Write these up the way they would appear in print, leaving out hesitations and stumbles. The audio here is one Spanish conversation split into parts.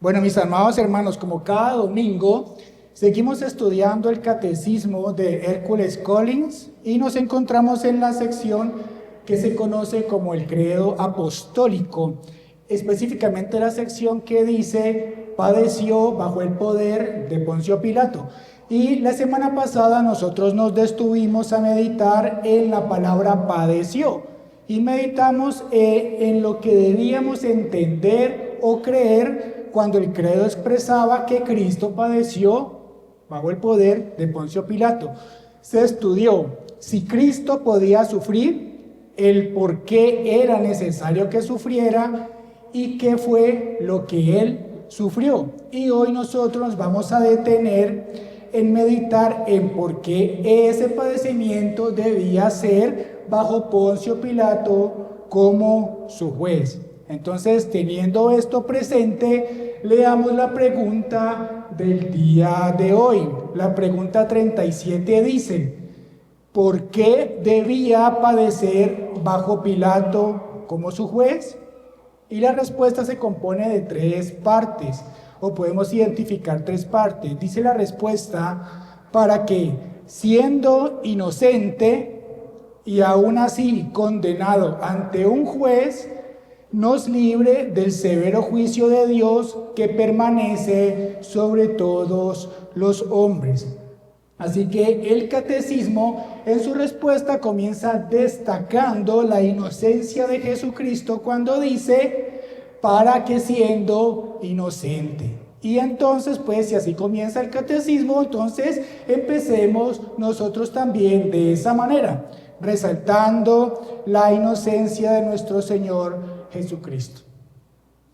Bueno, mis amados hermanos, como cada domingo, seguimos estudiando el catecismo de Hércules Collins y nos encontramos en la sección que se conoce como el credo apostólico, específicamente la sección que dice padeció bajo el poder de Poncio Pilato. Y la semana pasada nosotros nos detuvimos a meditar en la palabra padeció y meditamos en lo que debíamos entender o creer cuando el credo expresaba que Cristo padeció bajo el poder de Poncio Pilato. Se estudió si Cristo podía sufrir, el por qué era necesario que sufriera y qué fue lo que él sufrió. Y hoy nosotros nos vamos a detener en meditar en por qué ese padecimiento debía ser bajo Poncio Pilato como su juez. Entonces, teniendo esto presente, leamos la pregunta del día de hoy. La pregunta 37 dice: ¿por qué debía padecer bajo Pilato como su juez? Y la respuesta se compone de tres partes, o podemos identificar tres partes. Dice la respuesta: para que, siendo inocente y aún así condenado ante un juez, nos libre del severo juicio de Dios que permanece sobre todos los hombres. Así que el catecismo en su respuesta comienza destacando la inocencia de Jesucristo cuando dice: para que siendo inocente. Y entonces, pues, si así comienza el catecismo, entonces empecemos nosotros también de esa manera, resaltando la inocencia de nuestro Señor Jesucristo.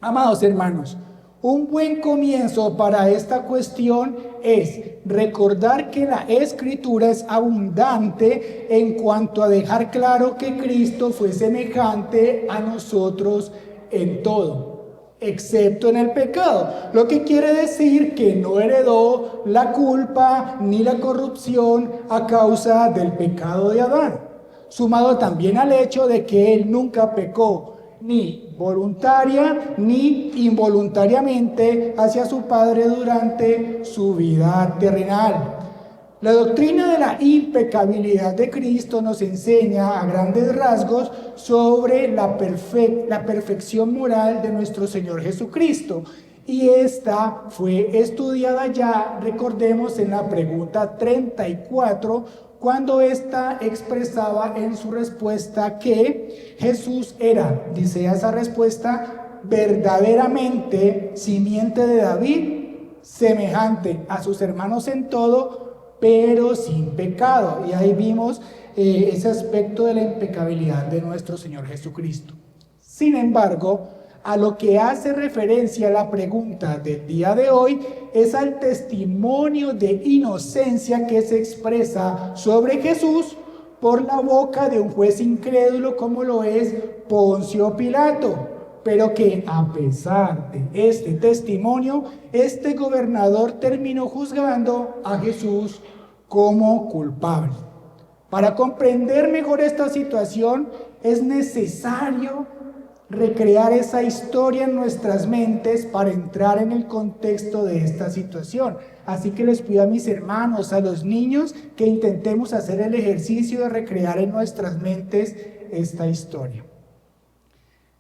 Amados hermanos, un buen comienzo para esta cuestión es recordar que la Escritura es abundante en cuanto a dejar claro que Cristo fue semejante a nosotros en todo, excepto en el pecado, lo que quiere decir que no heredó la culpa ni la corrupción a causa del pecado de Adán, sumado también al hecho de que él nunca pecó, ni voluntaria ni involuntariamente hacia su Padre durante su vida terrenal. La doctrina de la impecabilidad de Cristo nos enseña a grandes rasgos sobre la perfección moral de nuestro Señor Jesucristo. Y esta fue estudiada ya, recordemos, en la pregunta 34, cuando ésta expresaba en su respuesta que Jesús era, dice esa respuesta, verdaderamente simiente de David, semejante a sus hermanos en todo, pero sin pecado. Y ahí vimos ese aspecto de la impecabilidad de nuestro Señor Jesucristo. Sin embargo, a lo que hace referencia la pregunta del día de hoy es al testimonio de inocencia que se expresa sobre Jesús por la boca de un juez incrédulo como lo es Poncio Pilato, pero que a pesar de este testimonio, este gobernador terminó juzgando a Jesús como culpable. Para comprender mejor esta situación es necesario recrear esa historia en nuestras mentes para entrar en el contexto de esta situación. Así que les pido a mis hermanos, a los niños, que intentemos hacer el ejercicio de recrear en nuestras mentes esta historia.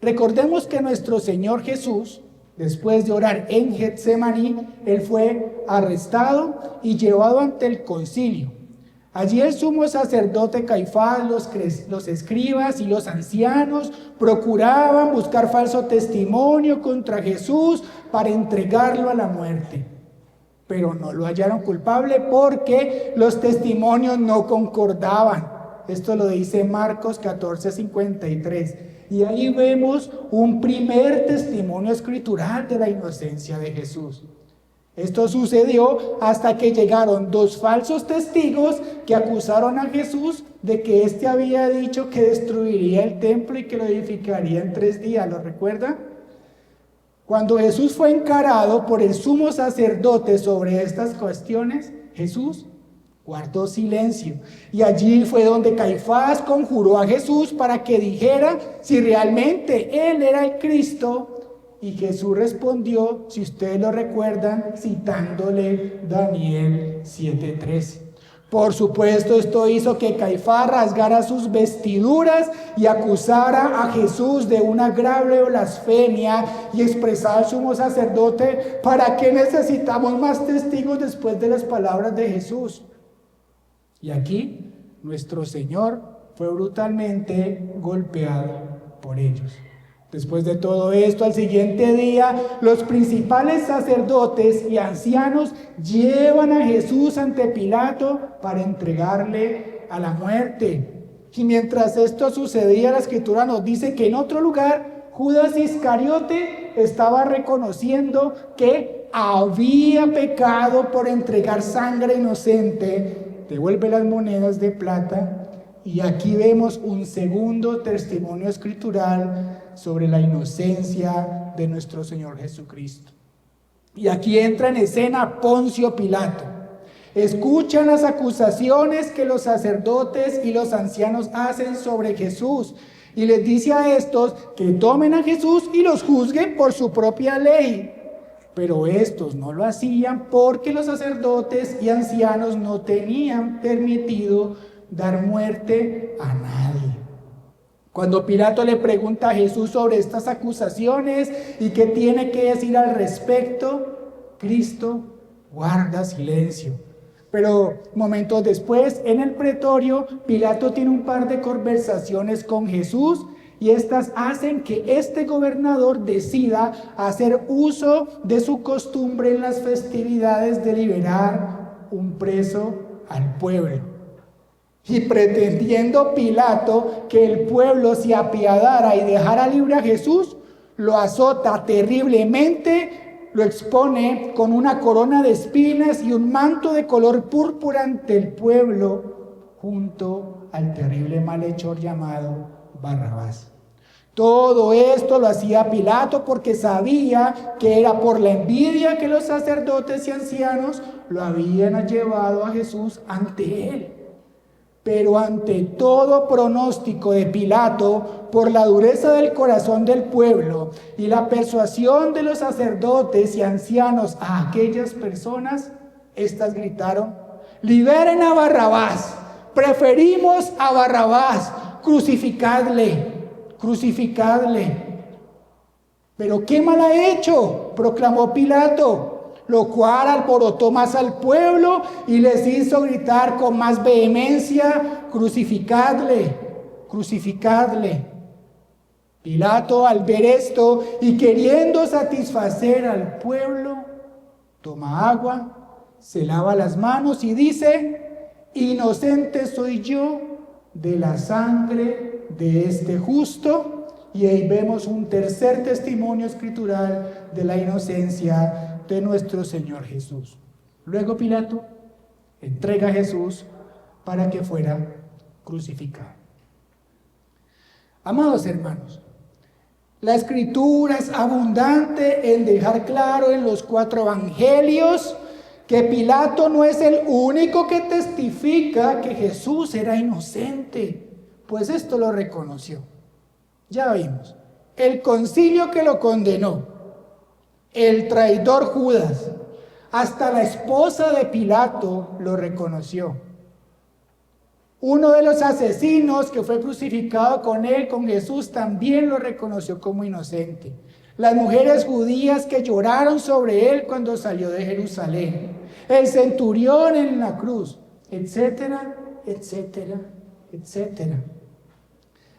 Recordemos que nuestro Señor Jesús, después de orar en Getsemaní, él fue arrestado y llevado ante el concilio. Allí el sumo sacerdote Caifás, los escribas y los ancianos procuraban buscar falso testimonio contra Jesús para entregarlo a la muerte. Pero no lo hallaron culpable porque los testimonios no concordaban. Esto lo dice Marcos 14:53. Y ahí vemos un primer testimonio escritural de la inocencia de Jesús. Esto sucedió hasta que llegaron dos falsos testigos que acusaron a Jesús de que éste había dicho que destruiría el templo y que lo edificaría en 3 días. ¿Lo recuerdan? Cuando Jesús fue encarado por el sumo sacerdote sobre estas cuestiones, Jesús guardó silencio. Y allí fue donde Caifás conjuró a Jesús para que dijera si realmente él era el Cristo Y Jesús respondió, si ustedes lo recuerdan, citándole Daniel 7:13. Por supuesto, esto hizo que Caifás rasgara sus vestiduras y acusara a Jesús de una grave blasfemia y expresara al sumo sacerdote: ¿para qué necesitamos más testigos después de las palabras de Jesús? Y aquí nuestro Señor fue brutalmente golpeado por ellos. Después de todo esto, al siguiente día, los principales sacerdotes y ancianos llevan a Jesús ante Pilato para entregarle a la muerte. Y mientras esto sucedía, la Escritura nos dice que en otro lugar, Judas Iscariote estaba reconociendo que había pecado por entregar sangre inocente. Devuelve las monedas de plata. Y aquí vemos un segundo testimonio escritural sobre la inocencia de nuestro Señor Jesucristo. Y aquí entra en escena Poncio Pilato. Escuchan las acusaciones que los sacerdotes y los ancianos hacen sobre Jesús y les dice a estos que tomen a Jesús y los juzguen por su propia ley. Pero estos no lo hacían porque los sacerdotes y ancianos no tenían permitido dar muerte a nadie. Cuando Pilato le pregunta a Jesús sobre estas acusaciones y qué tiene que decir al respecto, Cristo guarda silencio. Pero momentos después, en el pretorio, Pilato tiene un par de conversaciones con Jesús y estas hacen que este gobernador decida hacer uso de su costumbre en las festividades de liberar un preso al pueblo. Y pretendiendo Pilato que el pueblo se apiadara y dejara libre a Jesús, lo azota terriblemente, lo expone con una corona de espinas y un manto de color púrpura ante el pueblo, junto al terrible malhechor llamado Barrabás. Todo esto lo hacía Pilato porque sabía que era por la envidia que los sacerdotes y ancianos lo habían llevado a Jesús ante él. Pero ante todo pronóstico de Pilato, por la dureza del corazón del pueblo y la persuasión de los sacerdotes y ancianos a aquellas personas, estas gritaron: liberen a Barrabás, preferimos a Barrabás, crucificadle, crucificadle. Pero ¿qué mal ha hecho?, proclamó Pilato, lo cual alborotó más al pueblo y les hizo gritar con más vehemencia: crucificadle, crucificadle. Pilato, al ver esto y queriendo satisfacer al pueblo, toma agua, se lava las manos y dice: inocente soy yo de la sangre de este justo. Y ahí vemos un tercer testimonio escritural de la inocencia de nuestro Señor Jesús. Luego Pilato entrega a Jesús para que fuera crucificado. Amados hermanos, la Escritura es abundante en dejar claro en los 4 evangelios que Pilato no es el único que testifica que Jesús era inocente, pues esto lo reconoció. Ya vimos, el concilio que lo condenó, el traidor Judas, hasta la esposa de Pilato lo reconoció. Uno de los asesinos que fue crucificado con él, con Jesús, también lo reconoció como inocente. Las mujeres judías que lloraron sobre él cuando salió de Jerusalén, el centurión en la cruz, etcétera, etcétera, etcétera.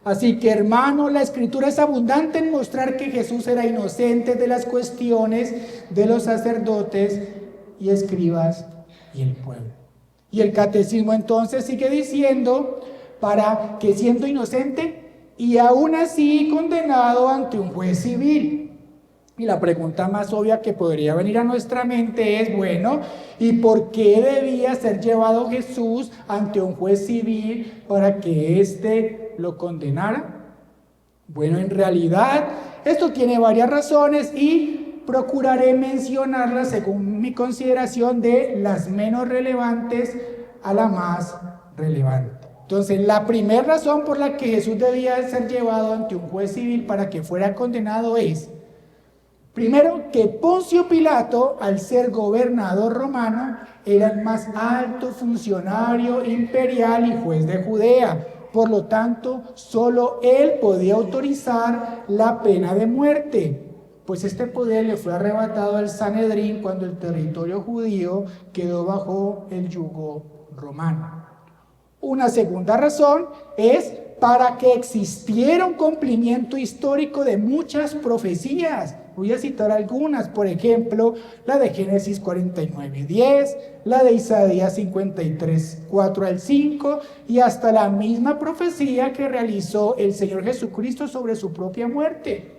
Así que, hermano, la Escritura es abundante en mostrar que Jesús era inocente de las cuestiones de los sacerdotes y escribas y el pueblo. Y el catecismo entonces sigue diciendo, para que siendo inocente y aún así condenado ante un juez civil. Y la pregunta más obvia que podría venir a nuestra mente es, bueno, ¿y por qué debía ser llevado Jesús ante un juez civil para que éste lo condenara? Bueno, en realidad esto tiene varias razones y procuraré mencionarlas según mi consideración, de las menos relevantes a la más relevante. Entonces, la primera razón por la que Jesús debía ser llevado ante un juez civil para que fuera condenado es Primero, que Poncio Pilato, al ser gobernador romano, era el más alto funcionario imperial y juez de Judea. Por lo tanto, solo él podía autorizar la pena de muerte, pues este poder le fue arrebatado al Sanedrín cuando el territorio judío quedó bajo el yugo romano. Una segunda razón es para que existiera un cumplimiento histórico de muchas profecías. Voy a citar algunas, por ejemplo, la de Génesis 49:10, la de Isaías 53:4 al 5, y hasta la misma profecía que realizó el Señor Jesucristo sobre su propia muerte.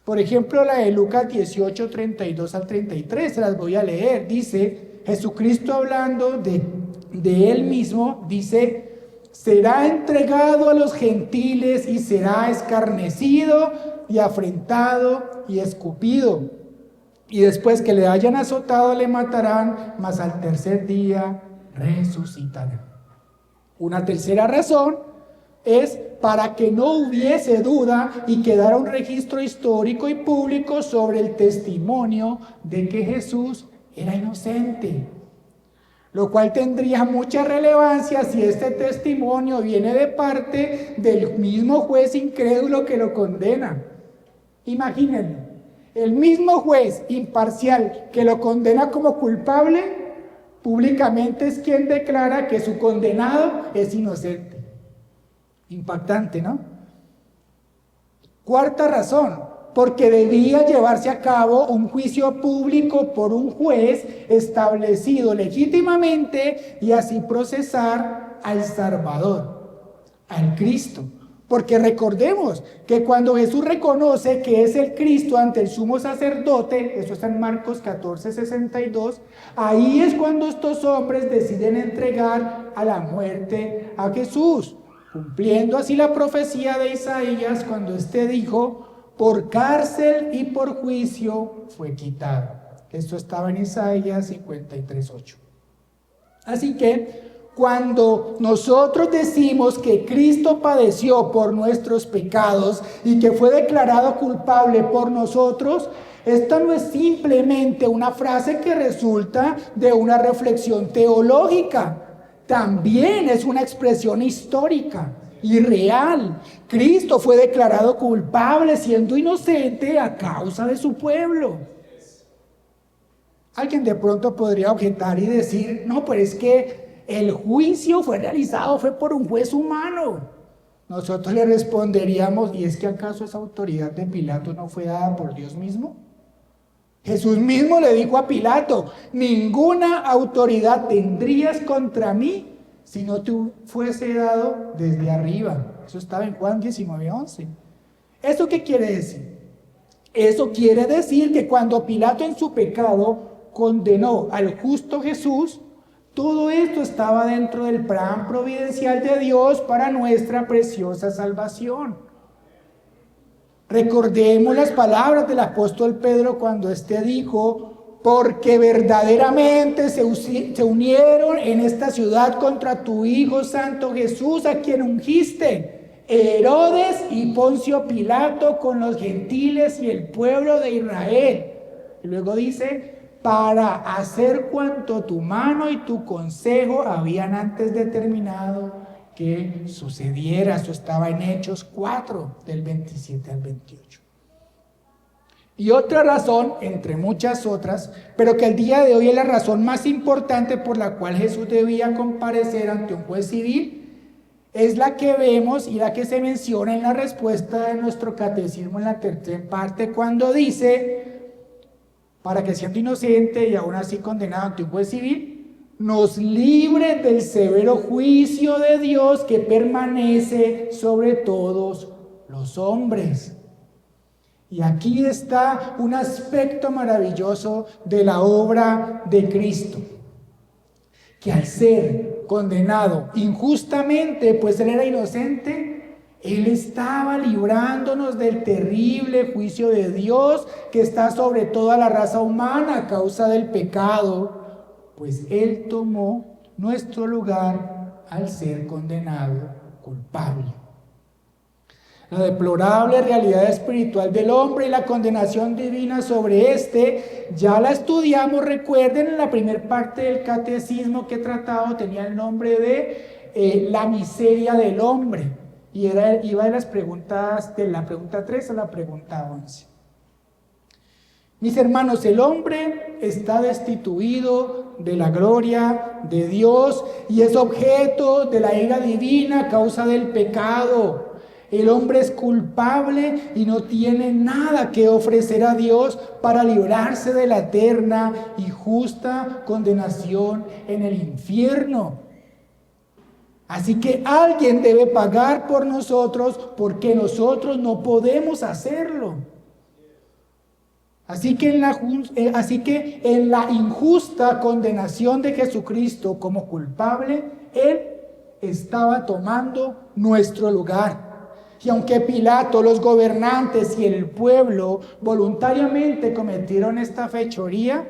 Por ejemplo, la de Lucas 18:32 al 33, se las voy a leer. Dice, Jesucristo hablando de él mismo, dice: será entregado a los gentiles y será escarnecido y afrentado y escupido. Y después que le hayan azotado le matarán, mas al tercer día resucitará. Una tercera razón es para que no hubiese duda y quedara un registro histórico y público sobre el testimonio de que Jesús era inocente. Lo cual tendría mucha relevancia si este testimonio viene de parte del mismo juez incrédulo que lo condena. Imagínenlo, el mismo juez imparcial que lo condena como culpable, públicamente es quien declara que su condenado es inocente. Impactante, ¿no? Cuarta razón, porque debía llevarse a cabo un juicio público por un juez establecido legítimamente y así procesar al Salvador, al Cristo. Porque recordemos que cuando Jesús reconoce que es el Cristo ante el sumo sacerdote, eso está en Marcos 14:62, ahí es cuando estos hombres deciden entregar a la muerte a Jesús, cumpliendo así la profecía de Isaías cuando éste dijo: por cárcel y por juicio fue quitado. Esto estaba en Isaías 53:8. Así que cuando nosotros decimos que Cristo padeció por nuestros pecados y que fue declarado culpable por nosotros, esta no es simplemente una frase que resulta de una reflexión teológica. También es una expresión histórica y real. Cristo fue declarado culpable siendo inocente a causa de su pueblo. Alguien de pronto podría objetar y decir: no, pero es que el juicio fue por un juez humano. Nosotros le responderíamos: ¿y es que acaso esa autoridad de Pilato no fue dada por Dios mismo? Jesús mismo le dijo a Pilato: ninguna autoridad tendrías contra mí si no te fuese dado desde arriba. Eso estaba en Juan 19:11. ¿Eso qué quiere decir? Eso quiere decir que cuando Pilato en su pecado condenó al justo Jesús, todo esto estaba dentro del plan providencial de Dios para nuestra preciosa salvación. Recordemos las palabras del apóstol Pedro cuando éste dijo: porque verdaderamente se unieron en esta ciudad contra tu Hijo Santo Jesús, a quien ungiste, Herodes y Poncio Pilato con los gentiles y el pueblo de Israel. Y luego dice: para hacer cuanto tu mano y tu consejo habían antes determinado que sucediera. Eso estaba en Hechos 4, del 27 al 28. Y otra razón, entre muchas otras, pero que el día de hoy es la razón más importante por la cual Jesús debía comparecer ante un juez civil, es la que vemos y la que se menciona en la respuesta de nuestro catecismo en la tercera parte, cuando dice: para que siendo inocente y aún así condenado ante un juez civil, nos libre del severo juicio de Dios que permanece sobre todos los hombres. Y aquí está un aspecto maravilloso de la obra de Cristo, que al ser condenado injustamente, pues él era inocente, él estaba librándonos del terrible juicio de Dios que está sobre toda la raza humana a causa del pecado, pues él tomó nuestro lugar al ser condenado culpable. La deplorable realidad espiritual del hombre y la condenación divina sobre éste, ya la estudiamos, recuerden, en la primera parte del catecismo que he tratado, tenía el nombre de la miseria del hombre. Y iba de las preguntas, de la pregunta 3 a la pregunta 11. Mis hermanos, el hombre está destituido de la gloria de Dios y es objeto de la ira divina a causa del pecado. El hombre es culpable y no tiene nada que ofrecer a Dios para librarse de la eterna y justa condenación en el infierno. Así que alguien debe pagar por nosotros porque nosotros no podemos hacerlo. Así que en la injusta condenación de Jesucristo como culpable, Él estaba tomando nuestro lugar. Y aunque Pilato, los gobernantes y el pueblo voluntariamente cometieron esta fechoría,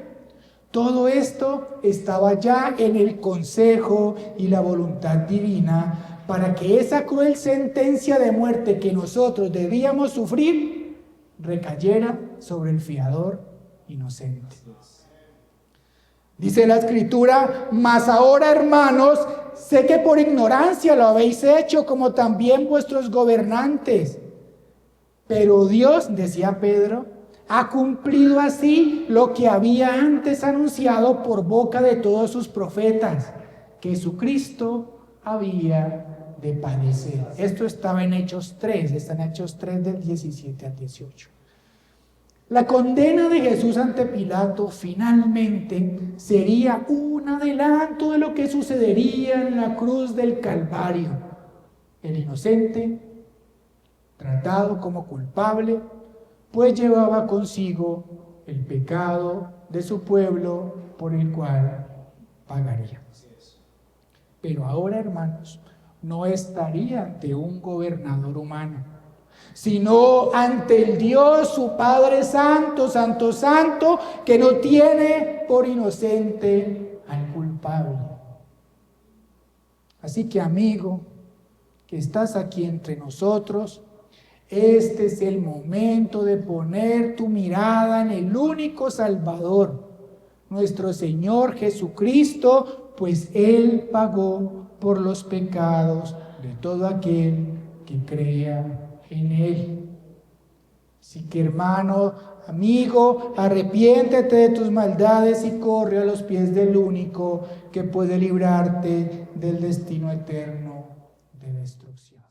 todo esto estaba ya en el consejo y la voluntad divina para que esa cruel sentencia de muerte que nosotros debíamos sufrir recayera sobre el fiador inocente. Dice la Escritura: mas ahora, hermanos, sé que por ignorancia lo habéis hecho, como también vuestros gobernantes. Pero Dios, decía Pedro, ha cumplido así lo que había antes anunciado por boca de todos sus profetas, que Jesucristo había de padecer. Esto estaba en Hechos 3, está en Hechos 3 del 17 al 18. La condena de Jesús ante Pilato finalmente sería un adelanto de lo que sucedería en la cruz del Calvario. El inocente, tratado como culpable, pues llevaba consigo el pecado de su pueblo por el cual pagaría. Pero ahora, hermanos, no estaría ante un gobernador humano, sino ante el Dios, su Padre Santo, Santo, Santo, que no tiene por inocente al culpable. Así que, amigo, que estás aquí entre nosotros, este es el momento de poner tu mirada en el único Salvador, nuestro Señor Jesucristo, pues Él pagó por los pecados de todo aquel que crea en Él. Así que, hermano, amigo, arrepiéntete de tus maldades y corre a los pies del único que puede librarte del destino eterno de destrucción.